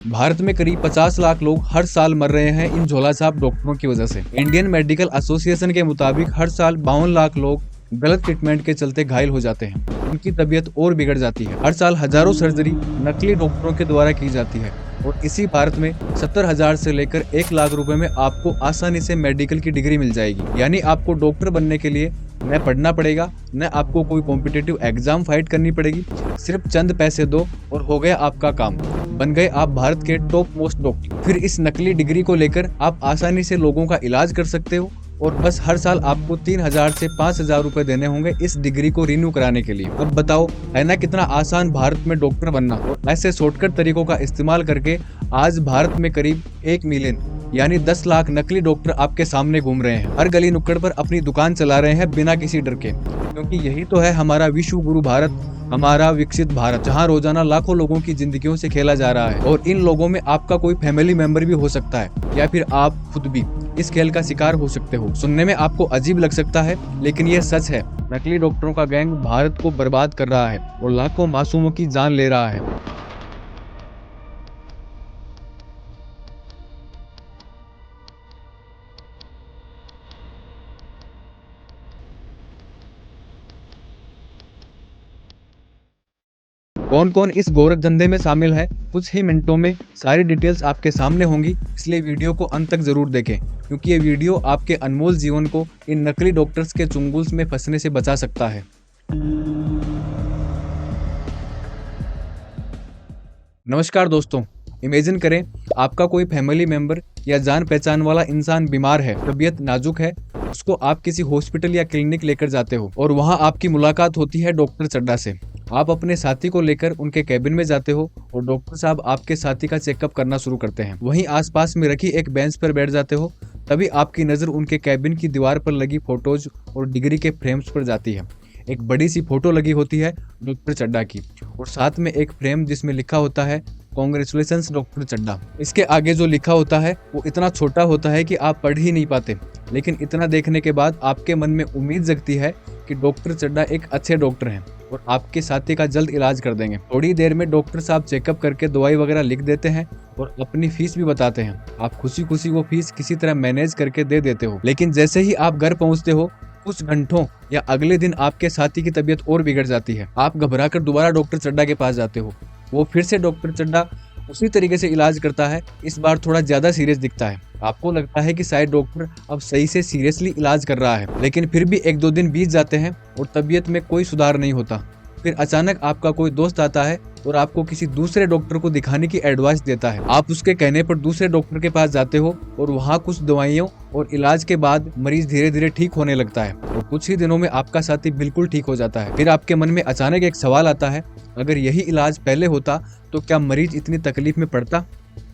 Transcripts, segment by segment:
भारत में करीब 50 लाख लोग हर साल मर रहे हैं इन झोलाछाप डॉक्टरों की वजह से। इंडियन मेडिकल एसोसिएशन के मुताबिक हर साल 52 लाख लोग गलत ट्रीटमेंट के चलते घायल हो जाते हैं। उनकी तबीयत और बिगड़ जाती है। हर साल हजारों सर्जरी नकली डॉक्टरों के द्वारा की जाती है और इसी भारत में 70,000 से लेकर 1 लाख रुपए में आपको आसानी से मेडिकल की डिग्री मिल जाएगी। यानी आपको डॉक्टर बनने के लिए न पढ़ना पड़ेगा, न आपको कोई कॉम्पिटिटिव एग्जाम फाइट करनी पड़ेगी। सिर्फ चंद पैसे दो और हो गया आपका काम, बन गए आप भारत के टॉप मोस्ट डॉक्टर। फिर इस नकली डिग्री को लेकर आप आसानी से लोगों का इलाज कर सकते हो और बस हर साल आपको 3,000 से 5,000 रुपए देने होंगे इस डिग्री को रिन्यू कराने के लिए। अब बताओ, है ना कितना आसान भारत में डॉक्टर बनना। और ऐसे शॉर्टकट तरीकों का इस्तेमाल करके आज भारत में करीब 1 मिलियन यानी 10 लाख नकली डॉक्टर आपके सामने घूम रहे हैं। हर गली नुक्कड़ पर अपनी दुकान चला रहे हैं बिना किसी डर के, क्योंकि यही तो है हमारा विश्व गुरु भारत, हमारा विकसित भारत, जहां रोजाना लाखों लोगों की जिंदगियों से खेला जा रहा है। और इन लोगों में आपका कोई फैमिली मेंबर भी हो सकता है या फिर आप खुद भी इस खेल का शिकार हो सकते हो। सुनने में आपको अजीब लग सकता है, लेकिन ये सच है। नकली डॉक्टरों का गैंग भारत को बर्बाद कर रहा है और लाखों मासूमों की जान ले रहा है। कौन कौन इस गोरख धंधे में शामिल है, कुछ ही मिनटों में सारी डिटेल्स आपके सामने होंगी, इसलिए वीडियो को अंत तक जरूर देखें, क्योंकि ये वीडियो आपके अनमोल जीवन को इन नकली डॉक्टर्स के चुंगल में फंसने से बचा सकता है। नमस्कार दोस्तों, इमेजिन करें आपका कोई फैमिली मेंबर या जान पहचान वाला इंसान बीमार है, तबीयत नाजुक है, उसको आप किसी हॉस्पिटल या क्लिनिक लेकर जाते हो और वहां आपकी मुलाकात होती है डॉक्टर चड्ढा से। आप अपने साथी को लेकर उनके कैबिन में जाते हो और डॉक्टर साहब आपके साथी का चेकअप करना शुरू करते हैं। वहीं आसपास में रखी एक बेंच पर बैठ जाते हो, तभी आपकी नजर उनके कैबिन की दीवार पर लगी फोटोज और डिग्री के फ्रेम्स पर जाती है। एक बड़ी सी फोटो लगी होती है डॉक्टर चड्ढा की और साथ में एक फ्रेम जिसमें लिखा होता है कांग्रेचुलेशंस डॉक्टर चड्ढा। इसके आगे जो लिखा होता है वो इतना छोटा होता है कि आप पढ़ ही नहीं पाते, लेकिन इतना देखने के बाद आपके मन में उम्मीद जगती है कि डॉक्टर चड्ढा एक अच्छे डॉक्टर हैं और आपके साथी का जल्द इलाज कर देंगे। थोड़ी देर में डॉक्टर साहब चेकअप करके दवाई वगैरह लिख देते हैं और अपनी फीस भी बताते हैं। आप खुशी खुशी वो फीस किसी तरह मैनेज करके दे देते हो। लेकिन जैसे ही आप घर पहुंचते हो, कुछ घंटों या अगले दिन आपके साथी की तबीयत और बिगड़ जाती है। आप घबराकर दोबारा डॉक्टर चड्ढा के पास जाते हो। वो फिर से डॉक्टर चड्ढा उसी तरीके से इलाज करता है, इस बार थोड़ा ज्यादा सीरियस दिखता है। आपको लगता है कि शायद डॉक्टर अब सही से सीरियसली इलाज कर रहा है, लेकिन फिर भी 1-2 दिन बीत जाते हैं और तबीयत में कोई सुधार नहीं होता। फिर अचानक आपका कोई दोस्त आता है और आपको किसी दूसरे डॉक्टर को दिखाने की एडवाइस देता है। आप उसके कहने पर दूसरे डॉक्टर के पास जाते हो और वहाँ कुछ दवाइयों और इलाज के बाद मरीज धीरे धीरे ठीक होने लगता है और कुछ ही दिनों में आपका साथी बिल्कुल ठीक हो जाता है। फिर आपके मन में अचानक एक सवाल आता है, अगर यही इलाज पहले होता तो क्या मरीज इतनी तकलीफ में पड़ता?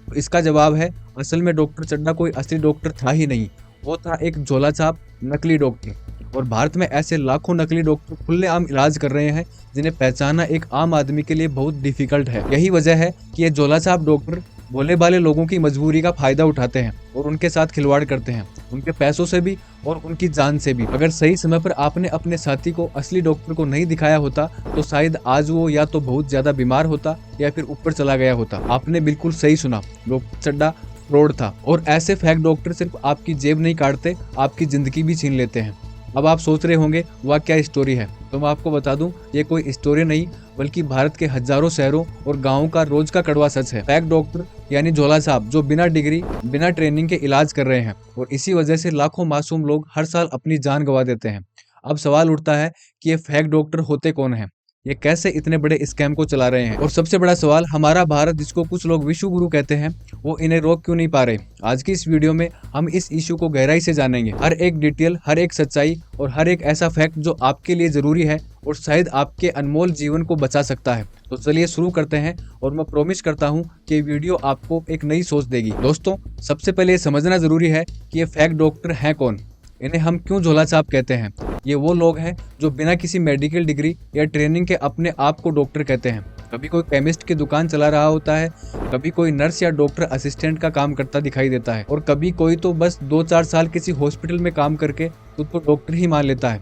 तो इसका जवाब है, असल में डॉक्टर चड्ढा कोई असली डॉक्टर था ही नहीं, वो था एक झोलाछाप नकली डॉक्टर। और भारत में ऐसे लाखों नकली डॉक्टर खुलेआम इलाज कर रहे हैं जिन्हें पहचानना एक आम आदमी के लिए बहुत डिफिकल्ट है। यही वजह है कि ये झोलाछाप डॉक्टर भोले भाले लोगों की मजबूरी का फायदा उठाते हैं और उनके साथ खिलवाड़ करते हैं, उनके पैसों से भी और उनकी जान से भी। अगर सही समय पर आपने अपने साथी को असली डॉक्टर को नहीं दिखाया होता तो शायद आज वो या तो बहुत ज्यादा बीमार होता या फिर ऊपर चला गया होता। आपने बिल्कुल सही सुना, डॉक्टर चड्ढा फ्रॉड था। और ऐसे फेक डॉक्टर सिर्फ आपकी जेब नहीं काटते, आपकी जिंदगी भी छीन लेते हैं। अब आप सोच रहे होंगे वह क्या स्टोरी है, तो मैं आपको बता दूं, ये कोई स्टोरी नहीं बल्कि भारत के हजारों शहरों और गांवों का रोज का कड़वा सच है। फेक डॉक्टर यानी झोलाछाप जो बिना डिग्री बिना ट्रेनिंग के इलाज कर रहे हैं और इसी वजह से लाखों मासूम लोग हर साल अपनी जान गंवा देते हैं। अब सवाल उठता है कि ये फेक डॉक्टर होते कौन हैं, ये कैसे इतने बड़े स्कैम को चला रहे हैं, और सबसे बड़ा सवाल, हमारा भारत जिसको कुछ लोग विश्व गुरु कहते हैं, वो इन्हें रोक क्यों नहीं पा रहे। आज की इस वीडियो में हम इस इश्यू को गहराई से जानेंगे, हर एक डिटेल, हर एक सच्चाई और हर एक ऐसा फैक्ट जो आपके लिए जरूरी है और शायद आपके अनमोल जीवन को बचा सकता है। तो चलिए शुरू करते हैं और मैं प्रॉमिस करता हूँ कि वीडियो आपको एक नई सोच देगी। दोस्तों, सबसे पहले ये समझना जरूरी है कि ये फेक डॉक्टर हैं कौन, इन्हें हम क्यों झोलाछाप कहते हैं। ये वो लोग हैं जो बिना किसी मेडिकल डिग्री या ट्रेनिंग के अपने आप को डॉक्टर कहते हैं। कभी कोई केमिस्ट की दुकान चला रहा होता है, कभी कोई नर्स या डॉक्टर असिस्टेंट का काम करता दिखाई देता है और कभी कोई तो बस 2-4 साल किसी हॉस्पिटल में काम करके खुद को डॉक्टर ही मान लेता है।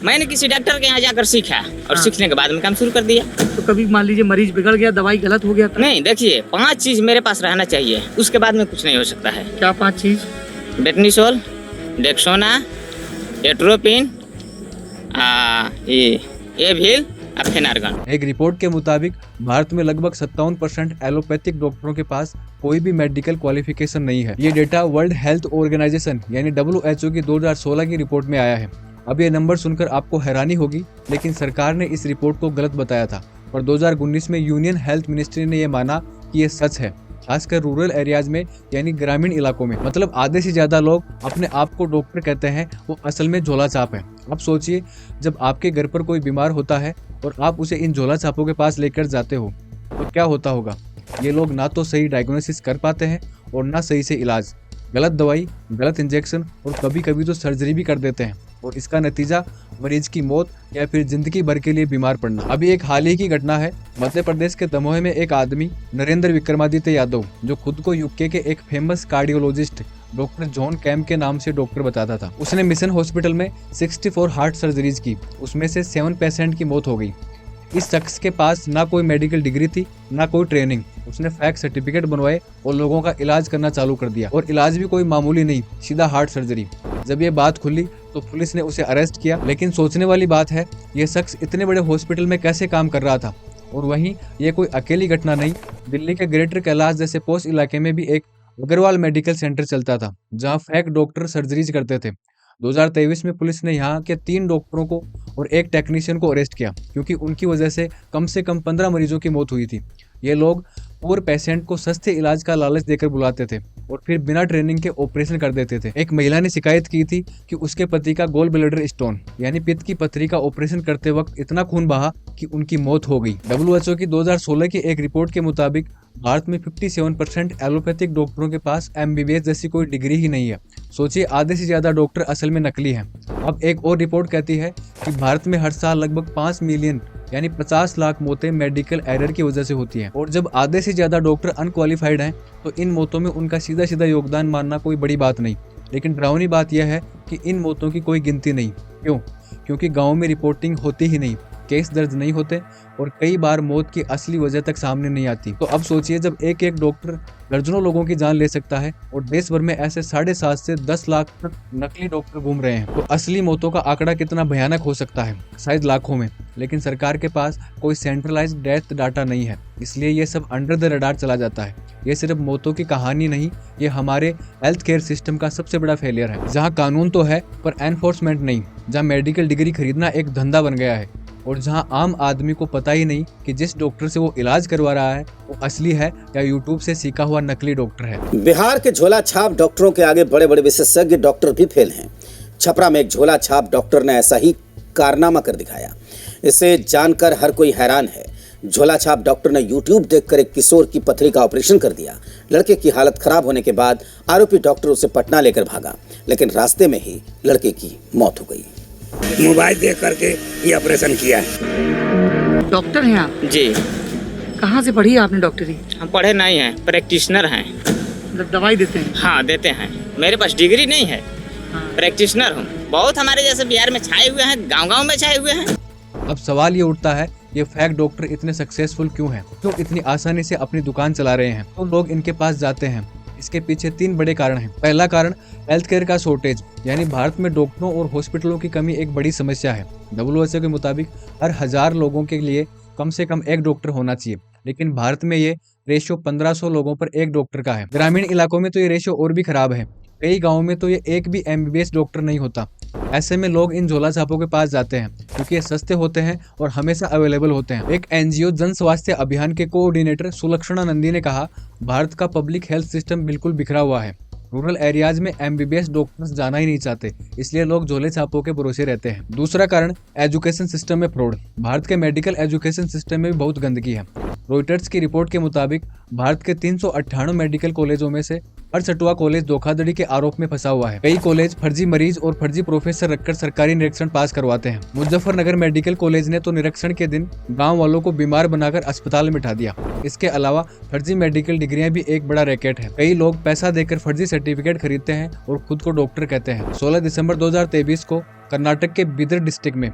मैंने किसी डॉक्टर के यहाँ जाकर सीखा और सीखने के बाद में काम शुरू कर दिया। तो कभी मान लीजिए मरीज बिगड़ गया, दवाई गलत हो गया तो? नहीं, देखिए 5 चीज मेरे पास रहना चाहिए, उसके बाद में कुछ नहीं हो सकता है। क्या 5 चीज? Betnesol, Dexona, atropine, Avil, Phenergan. एक रिपोर्ट के मुताबिक भारत में लगभग 57% एलोपैथिक डॉक्टरों के पास कोई भी मेडिकल क्वालिफिकेशन नहीं है। ये डेटा वर्ल्ड हेल्थ ऑर्गेनाइजेशन यानी WHO की 2016 की रिपोर्ट में आया है। अब ये नंबर सुनकर आपको हैरानी होगी, लेकिन सरकार ने इस रिपोर्ट को गलत बताया था और 2019 में यूनियन हेल्थ मिनिस्ट्री ने यह माना कि ये सच है, खासकर रूरल एरियाज में यानी ग्रामीण इलाकों में। मतलब आधे से ज्यादा लोग अपने आप को डॉक्टर कहते हैं, वो असल में झोला छाप है। अब सोचिए, जब आपके घर पर कोई बीमार होता है और आप उसे इन झोला छापों के पास लेकर जाते हो तो क्या होता होगा? ये लोग ना तो सही डायग्नोसिस कर पाते हैं और ना सही से इलाज, गलत दवाई, गलत इंजेक्शन और कभी कभी तो सर्जरी भी कर देते हैं और इसका नतीजा मरीज की मौत या फिर जिंदगी भर के लिए बीमार पड़ना। अभी एक हाल ही की घटना है, मध्य प्रदेश के दमोह में एक आदमी नरेंद्र विक्रमादित्य यादव, जो खुद को यूके के एक famous cardiologist doctor John Camm के नाम से डॉक्टर बताता था, उसने मिशन हॉस्पिटल में 64 हार्ट सर्जरीज की, उसमें से 7 पेशेंट की मौत हो गई। इस शख्स के पास ना कोई मेडिकल डिग्री थी, ना कोई ट्रेनिंग। उसने फेक सर्टिफिकेट बनवाए और लोगों का इलाज करना चालू कर दिया, और इलाज भी कोई मामूली नहीं, सीधा हार्ट सर्जरी। जब ये बात खुली तो पुलिस ने उसे अरेस्ट किया, लेकिन सोचने वाली बात है, ये शख्स इतने बड़े हॉस्पिटल में कैसे काम कर रहा था। और वहीं ये कोई अकेली घटना नहीं, दिल्ली के ग्रेटर कैलाश जैसे पोस्ट इलाके में भी एक अग्रवाल मेडिकल सेंटर चलता था, जहां फेक डॉक्टर सर्जरीज करते थे। 2023 में पुलिस ने यहाँ के 3 डॉक्टरों को और एक टेक्नीशियन को अरेस्ट किया, क्योंकि उनकी वजह से कम 15 मरीजों की मौत हुई थी। ये लोग पुअर पेशेंट को सस्ते इलाज का लालच देकर बुलाते थे और फिर बिना ट्रेनिंग के ऑपरेशन कर देते थे। एक महिला ने शिकायत की थी कि उसके पति का गोल ब्लैडर स्टोन यानी पित्त की पथरी का ऑपरेशन करते वक्त इतना खून बहा कि उनकी मौत हो गई। WHO की 2016 की एक रिपोर्ट के मुताबिक भारत में 57% एलोपैथिक डॉक्टरों के पास MBBS जैसी कोई डिग्री ही नहीं है। सोचिए, आधे से ज्यादा डॉक्टर असल में नकली हैं। अब एक और रिपोर्ट कहती है कि भारत में हर साल लगभग 5 मिलियन यानी 50 लाख मौतें मेडिकल एरर की वजह से होती हैं। और जब आधे से ज्यादा डॉक्टर अनक्वालिफाइड हैं तो इन मौतों में उनका सीधा सीधा योगदान मानना कोई बड़ी बात नहीं। लेकिन डरावनी बात यह है कि इन मौतों की कोई गिनती नहीं। क्यों? क्योंकि गाँव में रिपोर्टिंग होती ही नहीं, केस दर्ज नहीं होते और कई बार मौत की असली वजह तक सामने नहीं आती। तो अब सोचिए, जब एक एक डॉक्टर दर्जनों लोगों की जान ले सकता है और देश भर में ऐसे 7.5 से 10 लाख तक नकली डॉक्टर घूम रहे हैं, तो असली मौतों का आंकड़ा कितना भयानक हो सकता है? शायद लाखों में। लेकिन सरकार के पास कोई सेंट्रलाइज्ड डेथ डाटा नहीं है, इसलिए ये सब अंडर द रडार चला जाता है। ये सिर्फ मौतों की कहानी नहीं, ये हमारे हेल्थ केयर सिस्टम का सबसे बड़ा फेलियर है, जहाँ कानून तो है पर एनफोर्समेंट नहीं, जहाँ मेडिकल डिग्री खरीदना एक धंधा बन गया है और जहां आम आदमी को पता ही नहीं कि जिस डॉक्टर से वो इलाज करवा रहा है वो असली है या यूट्यूब से सीखा हुआ नकली डॉक्टर है। बिहार के झोला छाप डॉक्टरों के आगे बड़े बड़े विशेषज्ञ डॉक्टर भी फेल हैं। छपरा में एक झोला छाप डॉक्टर ने ऐसा ही कारनामा कर दिखाया। इसे जानकर हर कोई हैरान है। झोला छाप डॉक्टर ने यूट्यूब देखकर एक किशोर की पथरी का ऑपरेशन कर दिया। लड़के की हालत खराब होने के बाद आरोपी डॉक्टर उसे पटना लेकर भागा, लेकिन रास्ते में ही लड़के की मौत हो गई। मोबाइल देख करके ये ऑपरेशन किया है। डॉक्टर हैं आप? जी। कहाँ से पढ़ी आपने डॉक्टरी? हम पढ़े नहीं हैं, प्रैक्टिशनर हैं। मतलब दवाई देते हैं? हाँ, देते हैं। मेरे पास डिग्री नहीं है, प्रैक्टिशनर हूँ। बहुत हमारे जैसे बिहार में छाए हुए हैं, गांव-गांव में छाए हुए हैं। अब सवाल ये उठता है, ये फेक डॉक्टर इतने सक्सेसफुल क्यों हैं? क्यों इतनी आसानी से अपनी दुकान चला रहे हैं? तो लोग इनके पास जाते हैं। इसके पीछे 3 बड़े कारण हैं। पहला कारण हेल्थ केयर का शॉर्टेज, यानी भारत में डॉक्टरों और हॉस्पिटलों की कमी एक बड़ी समस्या है। WHO के मुताबिक हर 1000 लोगों के लिए कम से कम एक डॉक्टर होना चाहिए, लेकिन भारत में ये रेशियो 1500 लोगों पर एक डॉक्टर का है। ग्रामीण इलाकों में तो ये रेशियो और भी खराब है। कई गाँवों में तो ये एक भी MBBS डॉक्टर नहीं होता। ऐसे में लोग इन झोला छापों के पास जाते हैं क्योंकि ये सस्ते होते हैं और हमेशा अवेलेबल होते हैं। एक NGO जन स्वास्थ्य अभियान के कोऑर्डिनेटर सुलक्षणा नंदी ने कहा, भारत का पब्लिक हेल्थ सिस्टम बिल्कुल बिखरा हुआ है। रूरल एरियाज में MBBS डॉक्टर्स जाना ही नहीं चाहते, इसलिए लोग झोले छापों के भरोसे रहते हैं। दूसरा कारण एजुकेशन सिस्टम में फ्रॉड। भारत के मेडिकल एजुकेशन सिस्टम में भी बहुत गंदगी है। रॉयटर्स की रिपोर्ट के मुताबिक भारत के 398 मेडिकल कॉलेजों में से छठवां कॉलेज धोखाधड़ी के आरोप में फंसा हुआ है। कई कॉलेज फर्जी मरीज और फर्जी प्रोफेसर रखकर सरकारी निरीक्षण पास करवाते हैं। मुजफ्फरनगर मेडिकल कॉलेज ने तो निरीक्षण के दिन गांव वालों को बीमार बनाकर अस्पताल में बिठा दिया। इसके अलावा फर्जी मेडिकल डिग्रियां भी एक बड़ा रैकेट है। कई लोग पैसा देकर फर्जी सर्टिफिकेट खरीदते हैं और खुद को डॉक्टर कहते हैं। 16 दिसंबर 2023 को कर्नाटक के बीदर डिस्ट्रिक्ट में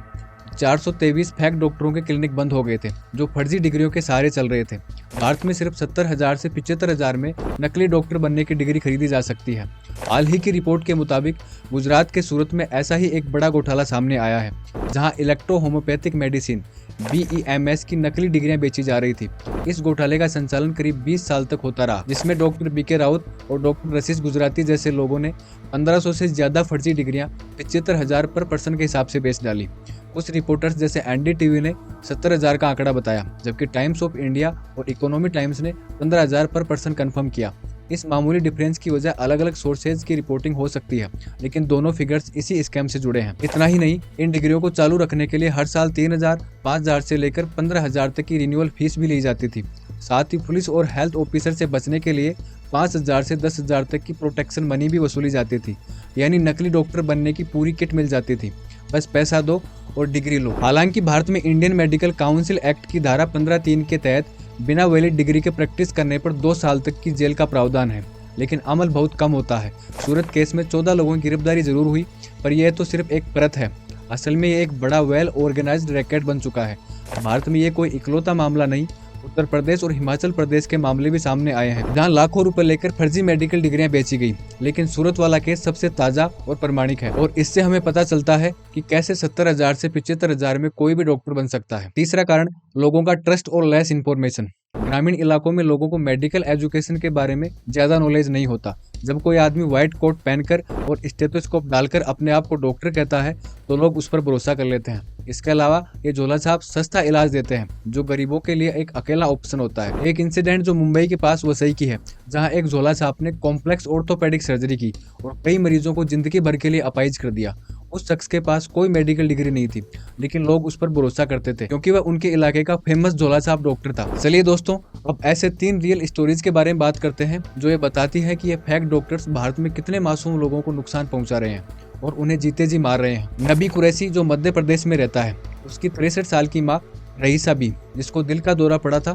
423 फेक डॉक्टरों के क्लिनिक बंद हो गए थे, जो फर्जी डिग्रियों के सहारे चल रहे थे। भारत में सिर्फ 70,000 से 75,000 में नकली डॉक्टर बनने की डिग्री खरीदी जा सकती है। हाल ही की रिपोर्ट के मुताबिक गुजरात के सूरत में ऐसा ही एक बड़ा घोटाला सामने आया है, जहां इलेक्ट्रो होम्योपैथिक मेडिसिन BEMS की नकली डिग्रियां बेची जा रही थी। इस घोटाले का संचालन करीब 20 साल तक होता रहा, जिसमें डॉक्टर BK राउत और डॉक्टर रशीस गुजराती जैसे लोगों ने 1500 से ज्यादा फर्जी डिग्रियां 75,000 पर पर्सन के हिसाब से बेच डाली। कुछ रिपोर्टर्स जैसे NDTV ने 70,000 का आंकड़ा बताया, जबकि टाइम्स ऑफ इंडिया और इकोनॉमी टाइम्स ने 15,000 पर पर्सन कंफर्म किया। इस मामूली डिफरेंस की वजह अलग अलग सोर्सेज की रिपोर्टिंग हो सकती है, लेकिन दोनों फिगर्स इसी स्कैम से जुड़े हैं। इतना ही नहीं, इन डिग्रियों को चालू रखने के लिए हर साल 3,000, 5,000 से लेकर 15,000 तक की रिन्यूअल फीस भी ली जाती थी। साथ ही पुलिस और हेल्थ ऑफिसर से बचने के लिए 5,000 से 10,000 तक की प्रोटेक्शन मनी भी वसूली जाती थी। यानी नकली डॉक्टर बनने की पूरी किट मिल जाती थी, बस पैसा दो और डिग्री लो। हालांकि भारत में इंडियन मेडिकल काउंसिल एक्ट की धारा 15(3) के तहत बिना वैलिड डिग्री के प्रैक्टिस करने पर 2 साल तक की जेल का प्रावधान है, लेकिन अमल बहुत कम होता है। सूरत केस में 14 लोगों की गिरफ्तारी जरूर हुई, पर यह तो सिर्फ एक परत है। असल में ये एक बड़ा वेल ऑर्गेनाइज्ड रैकेट बन चुका है। भारत में ये कोई इकलौता मामला नहीं, उत्तर प्रदेश और हिमाचल प्रदेश के मामले भी सामने आए हैं, जहां लाखों रुपए लेकर फर्जी मेडिकल डिग्रियां बेची गई। लेकिन सूरत वाला केस सबसे ताजा और प्रमाणिक है, और इससे हमें पता चलता है कि कैसे 70,000 से 75,000 में कोई भी डॉक्टर बन सकता है। तीसरा कारण, लोगों का ट्रस्ट और लेस इन्फॉर्मेशन। ग्रामीण इलाकों में लोगों को मेडिकल एजुकेशन के बारे में ज्यादा नॉलेज नहीं होता। जब कोई आदमी व्हाइट कोट पहनकर और स्टेथोस्कोप डालकर अपने आप को डॉक्टर कहता है, तो लोग उस पर भरोसा कर लेते हैं। इसके अलावा ये झोला छाप सस्ता इलाज देते हैं, जो गरीबों के लिए एक अकेला ऑप्शन होता है। एक इंसिडेंट जो मुंबई के पास वसई की है, जहां एक झोला छाप ने कॉम्प्लेक्स ऑर्थोपेडिक सर्जरी की और कई मरीजों को जिंदगी भर के लिए अपाहिज कर दिया। उस शख्स के पास कोई मेडिकल डिग्री नहीं थी, लेकिन लोग उस पर भरोसा करते थे क्योंकि वह उनके इलाके का फेमस झोला छाप डॉक्टर था। चलिए दोस्तों, अब ऐसे 3 रियल स्टोरीज के बारे में बात करते हैं, जो ये बताती है कि ये फेक डॉक्टर्स भारत में कितने मासूम लोगों को नुकसान पहुंचा रहे हैं और उन्हें जीते जी मार रहे हैं। नबी कुरैशी, जो मध्य प्रदेश में रहता है, उसकी 63 साल की माँ रईसा बी, जिसको दिल का दौरा पड़ा था,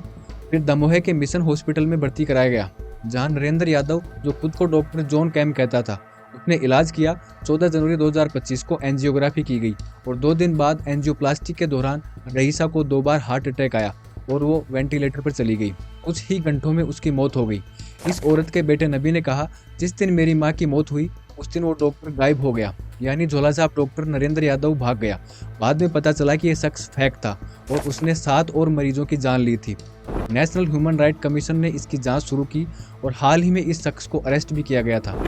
फिर दमोह के मिशन हॉस्पिटल में भर्ती कराया गया, जहाँ नरेंद्र यादव, जो खुद को डॉक्टर जॉन कैम कहता था, उसने इलाज किया। 14 जनवरी 2025 को एंजियोग्राफी की गई और 2 दिन बाद एंजियोप्लास्टी के दौरान रईसा को 2 बार हार्ट अटैक आया और वो वेंटिलेटर पर चली गई। कुछ ही घंटों में उसकी मौत हो गई। इस औरत के बेटे नबी ने कहा, जिस दिन मेरी माँ की मौत हुई उस दिन वो डॉक्टर गायब हो गया, यानी झोला छाप डॉक्टर नरेंद्र यादव भाग गया। बाद में पता चला कि यह शख्स फेक था और उसने 7 और मरीजों की जान ली थी। नेशनल ह्यूमन राइट कमीशन ने इसकी जांच शुरू की और हाल ही में इस शख्स को अरेस्ट भी किया गया था।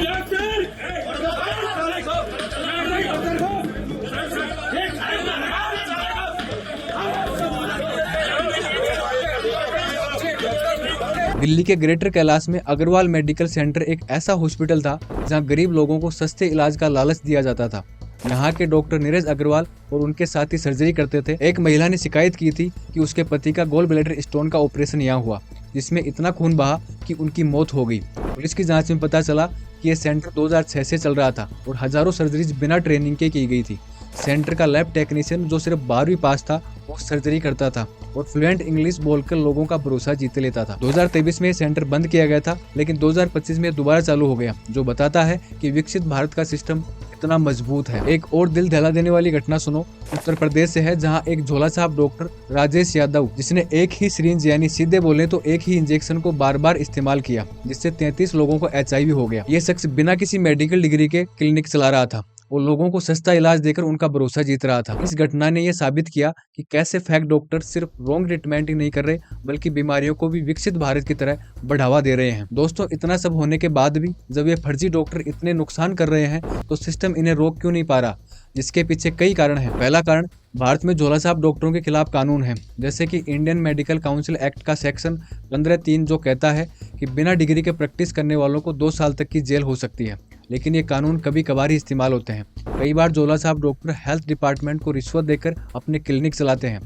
दिल्ली के ग्रेटर कैलाश में अग्रवाल मेडिकल सेंटर एक ऐसा हॉस्पिटल था जहां गरीब लोगों को सस्ते इलाज का लालच दिया जाता था। यहाँ के डॉक्टर नीरज अग्रवाल और उनके साथी सर्जरी करते थे। एक महिला ने शिकायत की थी कि उसके पति का गोल ब्लैडर स्टोन का ऑपरेशन यहाँ हुआ, जिसमें इतना खून बहा कि उनकी मौत हो गई। पुलिस की जांच में पता चला कि यह सेंटर 2006 से चल रहा था और हजारों सर्जरीज बिना ट्रेनिंग के की गई थी। सेंटर का लैब टेक्नीशियन, जो सिर्फ 12वीं पास था, वो सर्जरी करता था और फ्लुएंट इंग्लिश बोलकर लोगों का भरोसा जीत लेता था। 2023 में सेंटर बंद किया गया था, लेकिन 2025 में दोबारा चालू हो गया, जो बताता है कि विकसित भारत का सिस्टम कितना मजबूत है। एक और दिल दहला देने वाली घटना सुनो, उत्तर प्रदेश से है, जहां एक झोला छाप डॉक्टर राजेश यादव, जिसने एक ही सिरिंज यानी सीधे बोले तो एक ही इंजेक्शन को बार बार इस्तेमाल किया, जिससे 33 लोगों को HIV हो गया। ये शख्स बिना किसी मेडिकल डिग्री के क्लिनिक चला रहा था और लोगों को सस्ता इलाज देकर उनका भरोसा जीत रहा था। इस घटना ने यह साबित किया कि कैसे फेक डॉक्टर सिर्फ रॉन्ग ट्रीटमेंट ही नहीं कर रहे, बल्कि बीमारियों को भी विकसित भारत की तरह बढ़ावा दे रहे हैं। दोस्तों, इतना सब होने के बाद भी जब ये फर्जी डॉक्टर इतने नुकसान कर रहे हैं, तो सिस्टम इन्हें रोक क्यों नहीं पा रहा? जिसके पीछे कई कारण हैं। पहला कारण, भारत में झोला छाप डॉक्टरों के खिलाफ कानून है, जैसे कि इंडियन मेडिकल काउंसिल एक्ट का सेक्शन 15(3), जो कहता है कि बिना डिग्री के प्रैक्टिस करने वालों को 2 साल तक की जेल हो सकती है। लेकिन ये कानून कभी कभार ही इस्तेमाल होते हैं। कई बार झोला छाप डॉक्टर हेल्थ डिपार्टमेंट को रिश्वत देकर अपने क्लिनिक चलाते हैं।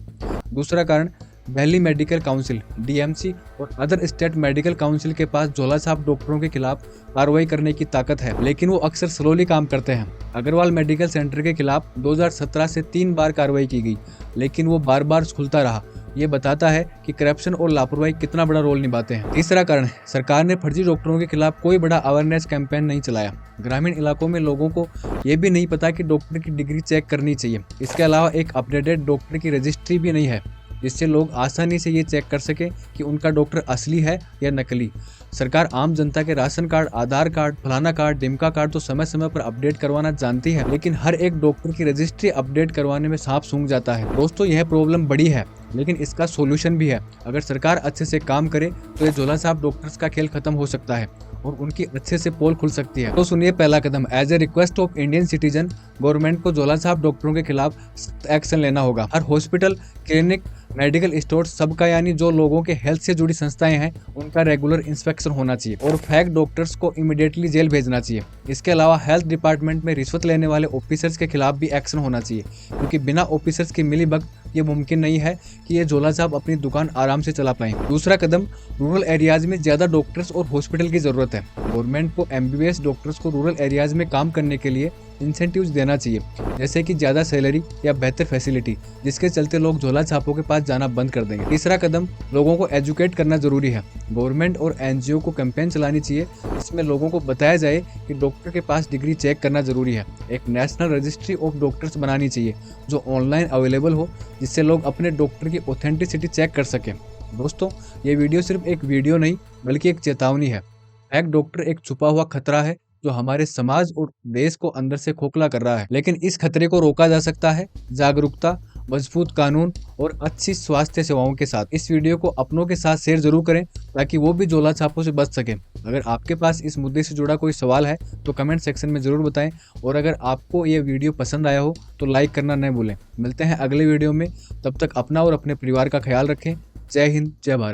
दूसरा कारण, दिल्ली मेडिकल काउंसिल DMC और अदर स्टेट मेडिकल काउंसिल के पास झोला छाप डॉक्टरों के खिलाफ कार्रवाई करने की ताकत है, लेकिन वो अक्सर स्लोली काम करते हैं। अग्रवाल मेडिकल सेंटर के खिलाफ 2017 से 3 बार कार्रवाई की गई, लेकिन वो बार बार खुलता रहा। ये बताता है कि करप्शन और लापरवाही कितना बड़ा रोल निभाते हैं। तीसरा कारण है, सरकार ने फर्जी डॉक्टरों के खिलाफ कोई बड़ा अवेयरनेस कैंपेन नहीं चलाया। ग्रामीण इलाकों में लोगों को ये भी नहीं पता कि डॉक्टर की डिग्री चेक करनी चाहिए। इसके अलावा एक अपडेटेड डॉक्टर की रजिस्ट्री भी नहीं है, जिससे लोग आसानी से ये चेक कर सके कि उनका डॉक्टर असली है या नकली। सरकार आम जनता के राशन कार्ड, आधार कार्ड, फलाना कार्ड, डिमका कार्ड तो समय समय पर अपडेट करवाना जानती है, लेकिन हर एक डॉक्टर की रजिस्ट्री अपडेट करवाने में सांप सूंघ जाता है। दोस्तों, यह प्रॉब्लम बड़ी है, लेकिन इसका सॉल्यूशन भी है। अगर सरकार अच्छे से काम करे तो ये झोला छाप डॉक्टर्स का खेल खत्म हो सकता है और उनकी अच्छे से पोल खुल सकती है। तो सुनिए पहला कदम। As a request of Indian citizen, government को झोला छाप डॉक्टरों के खिलाफ सख्त एक्शन लेना होगा। हर हॉस्पिटल, क्लिनिक, मेडिकल स्टोर सबका, यानी जो लोगों के हेल्थ से जुड़ी संस्थाएं हैं, उनका रेगुलर इंस्पेक्शन होना चाहिए और फेक डॉक्टर्स को इमीडिएटली जेल भेजना चाहिए। इसके अलावा हेल्थ डिपार्टमेंट में रिश्वत लेने वाले ऑफिसर्स के खिलाफ भी एक्शन होना चाहिए, क्योंकि बिना ऑफिसर्स की मिलीभगत ये मुमकिन नहीं है कि ये झोला छाप अपनी दुकान आराम से चला पाएं। दूसरा कदम, रूरल एरियाज में ज्यादा डॉक्टर्स और हॉस्पिटल की जरूरत है। गवर्नमेंट को MBBS डॉक्टर्स को रूरल एरियाज में काम करने के लिए इंसेंटिव्स देना चाहिए, जैसे कि ज्यादा सैलरी या बेहतर फैसिलिटी, जिसके चलते लोग झोला छापों के पास जाना बंद कर देंगे। तीसरा कदम, लोगों को एजुकेट करना जरूरी है। गवर्नमेंट और NGO को कैंपेन चलानी चाहिए, जिसमें लोगों को बताया जाए कि डॉक्टर के पास डिग्री चेक करना जरूरी है। एक नेशनल रजिस्ट्री ऑफ डॉक्टर्स बनानी चाहिए जो ऑनलाइन अवेलेबल हो, जिससे लोग अपने डॉक्टर की ऑथेंटिसिटी चेक कर सकें। दोस्तों, ये वीडियो सिर्फ एक वीडियो नहीं बल्कि एक चेतावनी है। फेक डॉक्टर एक छुपा हुआ खतरा है जो हमारे समाज और देश को अंदर से खोखला कर रहा है, लेकिन इस खतरे को रोका जा सकता है जागरूकता, मजबूत कानून और अच्छी स्वास्थ्य सेवाओं के साथ। इस वीडियो को अपनों के साथ शेयर जरूर करें ताकि वो भी झोला छापों से बच सकें। अगर आपके पास इस मुद्दे से जुड़ा कोई सवाल है तो कमेंट सेक्शन में जरूर बताएं, और अगर आपको ये वीडियो पसंद आया हो तो लाइक करना न भूलें। मिलते हैं अगले वीडियो में, तब तक अपना और अपने परिवार का ख्याल रखें। जय हिंद, जय भारत।